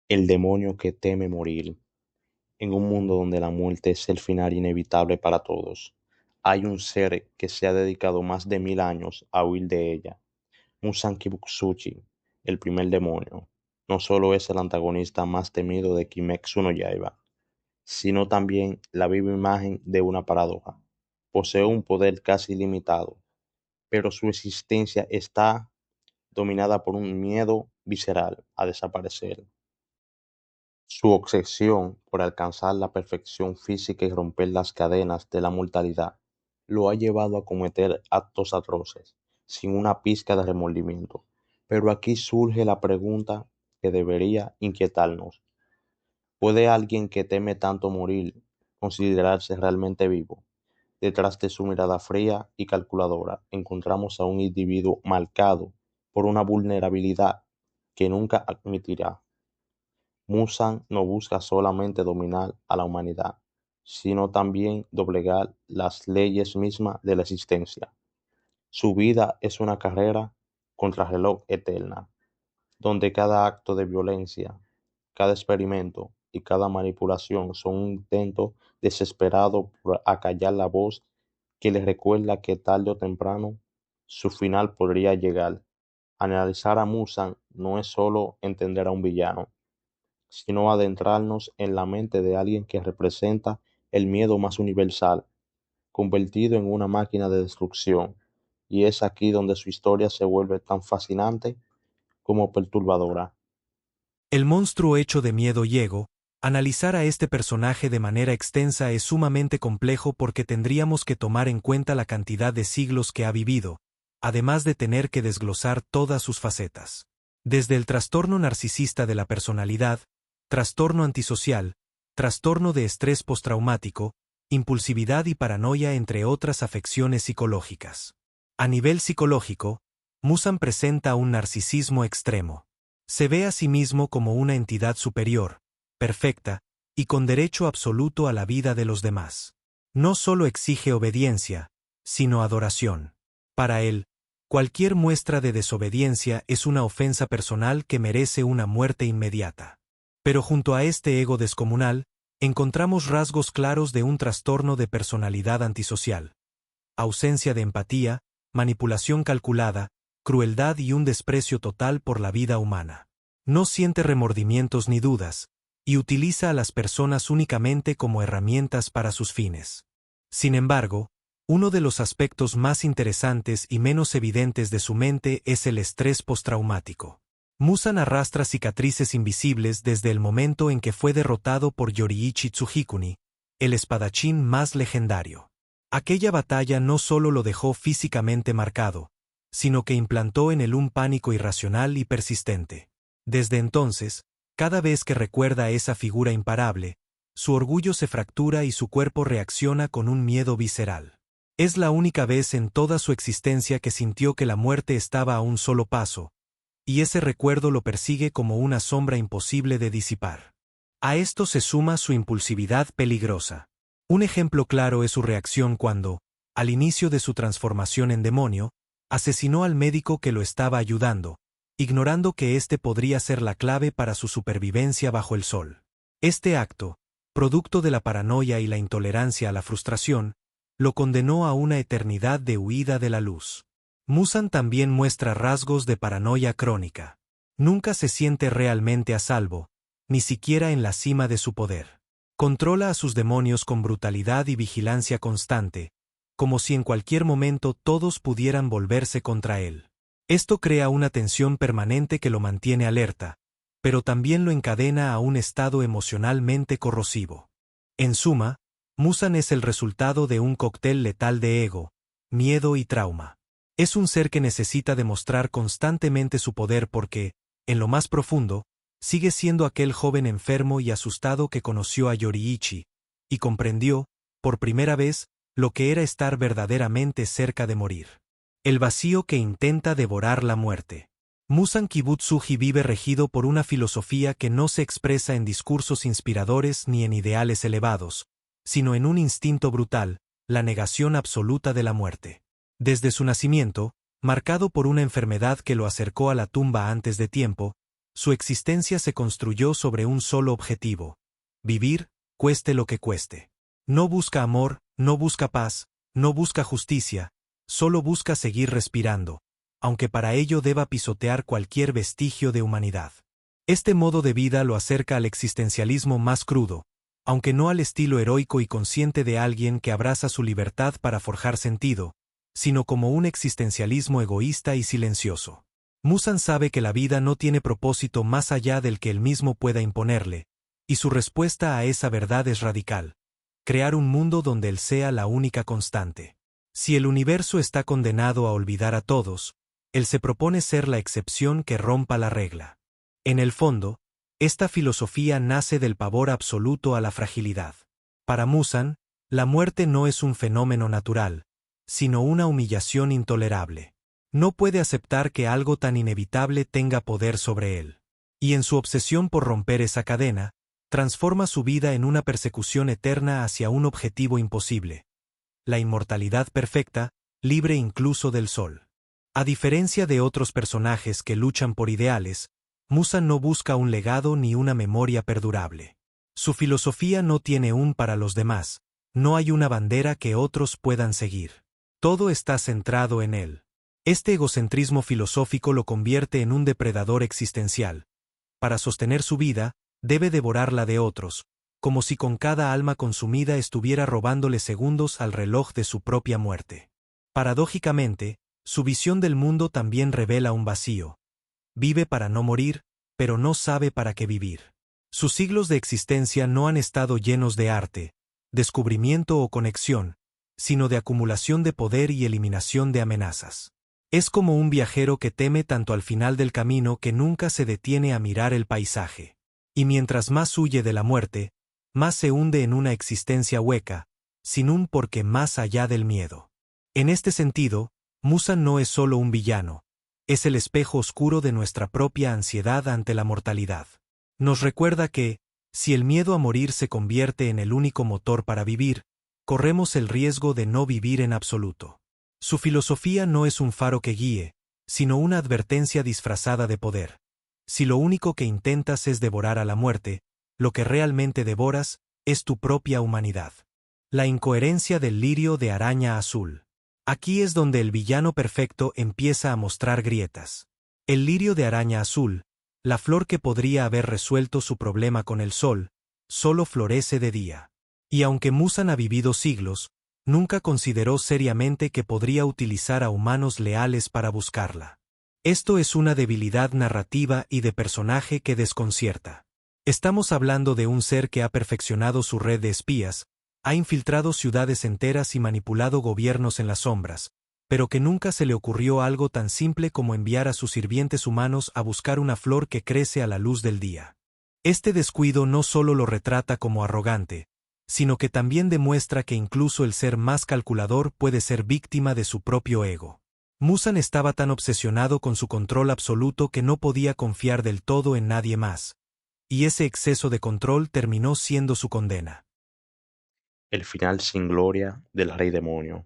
El demonio que teme morir. En un mundo donde la muerte es el final inevitable para todos, hay un ser que se ha dedicado más de 1000 años a huir de ella. Muzan Kibutsuji, el primer demonio, no solo es el antagonista más temido de Kimetsu no Yaiba, sino también la viva imagen de una paradoja. Posee un poder casi ilimitado, pero su existencia está dominada por un miedo visceral a desaparecer. Su obsesión por alcanzar la perfección física y romper las cadenas de la mortalidad lo ha llevado a cometer actos atroces, sin una pizca de remordimiento. Pero aquí surge la pregunta que debería inquietarnos. ¿Puede alguien que teme tanto morir considerarse realmente vivo? Detrás de su mirada fría y calculadora encontramos a un individuo marcado por una vulnerabilidad que nunca admitirá. Muzan no busca solamente dominar a la humanidad, sino también doblegar las leyes mismas de la existencia. Su vida es una carrera contrarreloj eterna, donde cada acto de violencia, cada experimento y cada manipulación son un intento desesperado por acallar la voz que le recuerda que tarde o temprano su final podría llegar. Analizar a Muzan no es solo entender a un villano, sino adentrarnos en la mente de alguien que representa el miedo más universal, convertido en una máquina de destrucción. Y es aquí donde su historia se vuelve tan fascinante como perturbadora. El monstruo hecho de miedo y ego, analizar a este personaje de manera extensa es sumamente complejo porque tendríamos que tomar en cuenta la cantidad de siglos que ha vivido, además de tener que desglosar todas sus facetas. Desde el trastorno narcisista de la personalidad, trastorno antisocial, trastorno de estrés postraumático, impulsividad y paranoia entre otras afecciones psicológicas. A nivel psicológico, Muzan presenta un narcisismo extremo. Se ve a sí mismo como una entidad superior, perfecta, y con derecho absoluto a la vida de los demás. No solo exige obediencia, sino adoración. Para él, cualquier muestra de desobediencia es una ofensa personal que merece una muerte inmediata. Pero junto a este ego descomunal, encontramos rasgos claros de un trastorno de personalidad antisocial. Ausencia de empatía, manipulación calculada, crueldad y un desprecio total por la vida humana. No siente remordimientos ni dudas, y utiliza a las personas únicamente como herramientas para sus fines. Sin embargo, uno de los aspectos más interesantes y menos evidentes de su mente es el estrés postraumático. Muzan arrastra cicatrices invisibles desde el momento en que fue derrotado por Yoriichi Tsujikuni, el espadachín más legendario. Aquella batalla no solo lo dejó físicamente marcado, sino que implantó en él un pánico irracional y persistente. Desde entonces, cada vez que recuerda a esa figura imparable, su orgullo se fractura y su cuerpo reacciona con un miedo visceral. Es la única vez en toda su existencia que sintió que la muerte estaba a un solo paso, y ese recuerdo lo persigue como una sombra imposible de disipar. A esto se suma su impulsividad peligrosa. Un ejemplo claro es su reacción cuando, al inicio de su transformación en demonio, asesinó al médico que lo estaba ayudando, ignorando que éste podría ser la clave para su supervivencia bajo el sol. Este acto, producto de la paranoia y la intolerancia a la frustración, lo condenó a una eternidad de huida de la luz. Muzan también muestra rasgos de paranoia crónica. Nunca se siente realmente a salvo, ni siquiera en la cima de su poder. Controla a sus demonios con brutalidad y vigilancia constante, como si en cualquier momento todos pudieran volverse contra él. Esto crea una tensión permanente que lo mantiene alerta, pero también lo encadena a un estado emocionalmente corrosivo. En suma, Muzan es el resultado de un cóctel letal de ego, miedo y trauma. Es un ser que necesita demostrar constantemente su poder porque, en lo más profundo, sigue siendo aquel joven enfermo y asustado que conoció a Yoriichi, y comprendió, por primera vez, lo que era estar verdaderamente cerca de morir. El vacío que intenta devorar la muerte. Muzan Kibutsuji vive regido por una filosofía que no se expresa en discursos inspiradores ni en ideales elevados, sino en un instinto brutal, la negación absoluta de la muerte. Desde su nacimiento, marcado por una enfermedad que lo acercó a la tumba antes de tiempo, Su existencia se construyó sobre un solo objetivo: vivir, cueste lo que cueste. No busca amor, no busca paz, no busca justicia, solo busca seguir respirando, aunque para ello deba pisotear cualquier vestigio de humanidad. Este modo de vida lo acerca al existencialismo más crudo, aunque no al estilo heroico y consciente de alguien que abraza su libertad para forjar sentido, sino como un existencialismo egoísta y silencioso. Musan sabe que la vida no tiene propósito más allá del que él mismo pueda imponerle, y su respuesta a esa verdad es radical: crear un mundo donde él sea la única constante. Si el universo está condenado a olvidar a todos, él se propone ser la excepción que rompa la regla. En el fondo, esta filosofía nace del pavor absoluto a la fragilidad. Para Musan, la muerte no es un fenómeno natural, sino una humillación intolerable. No puede aceptar que algo tan inevitable tenga poder sobre él. Y en su obsesión por romper esa cadena, transforma su vida en una persecución eterna hacia un objetivo imposible: la inmortalidad perfecta, libre incluso del sol. A diferencia de otros personajes que luchan por ideales, Musan no busca un legado ni una memoria perdurable. Su filosofía no tiene un para los demás, no hay una bandera que otros puedan seguir. Todo está centrado en él. Este egocentrismo filosófico lo convierte en un depredador existencial. Para sostener su vida, debe devorar la de otros, como si con cada alma consumida estuviera robándole segundos al reloj de su propia muerte. Paradójicamente, su visión del mundo también revela un vacío. Vive para no morir, pero no sabe para qué vivir. Sus siglos de existencia no han estado llenos de arte, descubrimiento o conexión, sino de acumulación de poder y eliminación de amenazas. Es como un viajero que teme tanto al final del camino que nunca se detiene a mirar el paisaje. Y mientras más huye de la muerte, más se hunde en una existencia hueca, sin un porqué más allá del miedo. En este sentido, Musan no es solo un villano, es el espejo oscuro de nuestra propia ansiedad ante la mortalidad. Nos recuerda que, si el miedo a morir se convierte en el único motor para vivir, corremos el riesgo de no vivir en absoluto. Su filosofía no es un faro que guíe, sino una advertencia disfrazada de poder. Si lo único que intentas es devorar a la muerte, lo que realmente devoras es tu propia humanidad. La incoherencia del lirio de araña azul. Aquí es donde el villano perfecto empieza a mostrar grietas. El lirio de araña azul, la flor que podría haber resuelto su problema con el sol, solo florece de día. Y aunque Musan ha vivido siglos, nunca consideró seriamente que podría utilizar a humanos leales para buscarla. Esto es una debilidad narrativa y de personaje que desconcierta. Estamos hablando de un ser que ha perfeccionado su red de espías, ha infiltrado ciudades enteras y manipulado gobiernos en las sombras, pero que nunca se le ocurrió algo tan simple como enviar a sus sirvientes humanos a buscar una flor que crece a la luz del día. Este descuido no solo lo retrata como arrogante, sino que también demuestra que incluso el ser más calculador puede ser víctima de su propio ego. Musan estaba tan obsesionado con su control absoluto que no podía confiar del todo en nadie más, y ese exceso de control terminó siendo su condena. El final sin gloria del rey demonio.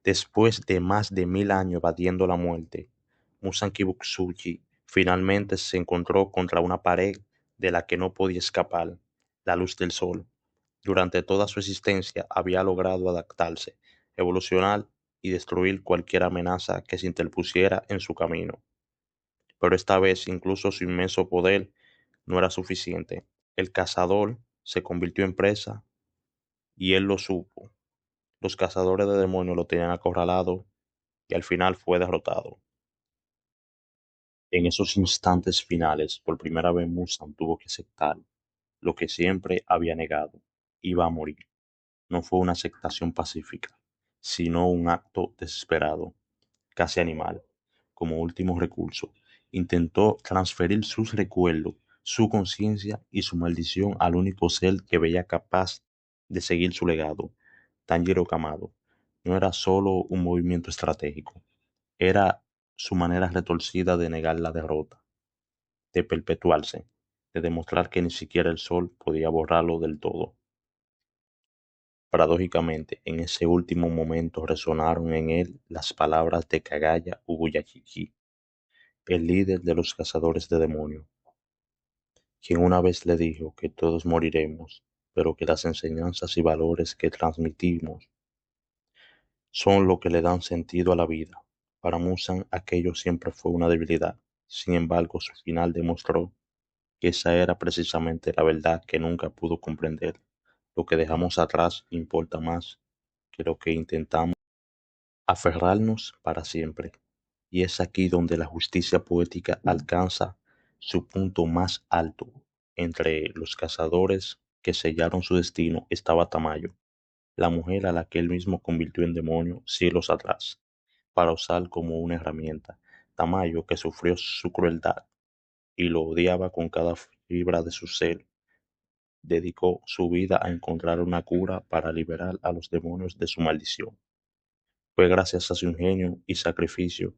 Después de más de 1000 años evadiendo la muerte, Muzan Kibutsuji finalmente se encontró contra una pared de la que no podía escapar: la luz del sol. Durante toda su existencia había logrado adaptarse, evolucionar y destruir cualquier amenaza que se interpusiera en su camino. Pero esta vez incluso su inmenso poder no era suficiente. El cazador se convirtió en presa y él lo supo. Los cazadores de demonios lo tenían acorralado y al final fue derrotado. En esos instantes finales, por primera vez Mustang tuvo que aceptar lo que siempre había negado: iba a morir. No fue una aceptación pacífica, sino un acto desesperado, casi animal. Como último recurso, intentó transferir sus recuerdos, su conciencia y su maldición al único ser que veía capaz de seguir su legado: Tanjiro Kamado. No era solo un movimiento estratégico, era su manera retorcida de negar la derrota, de perpetuarse, de demostrar que ni siquiera el sol podía borrarlo del todo. Paradójicamente, en ese último momento resonaron en él las palabras de Kagaya Ubuyashiki, el líder de los cazadores de demonios. quien una vez le dijo que todos moriremos, pero que las enseñanzas y valores que transmitimos son lo que le dan sentido a la vida. Para Musan aquello siempre fue una debilidad. Sin embargo, su final demostró que esa era precisamente la verdad que nunca pudo comprender. Lo que dejamos atrás importa más que lo que intentamos aferrarnos para siempre. Y es aquí donde la justicia poética alcanza su punto más alto. Entre los cazadores que sellaron su destino estaba Tamayo, la mujer a la que él mismo convirtió en demonio siglos atrás, para usar como una herramienta. Tamayo, que sufrió su crueldad y lo odiaba con cada fibra de su ser, dedicó su vida a encontrar una cura para liberar a los demonios de su maldición. Fue gracias a su ingenio y sacrificio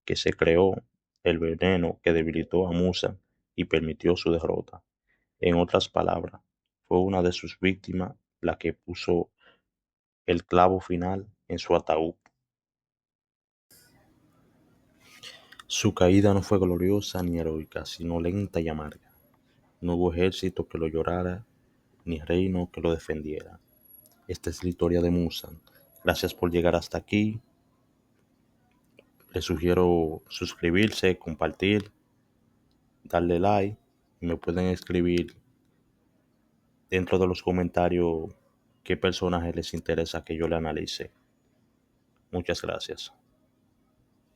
que se creó el veneno que debilitó a Musa y permitió su derrota. En otras palabras, fue una de sus víctimas la que puso el clavo final en su ataúd. Su caída no fue gloriosa ni heroica, sino lenta y amarga. No hubo ejército que lo llorara, ni reino que lo defendiera. Esta es la historia de Musan. Gracias por llegar hasta aquí. Les sugiero suscribirse, compartir, darle like y me pueden escribir dentro de los comentarios qué personaje les interesa que yo le analice. Muchas gracias.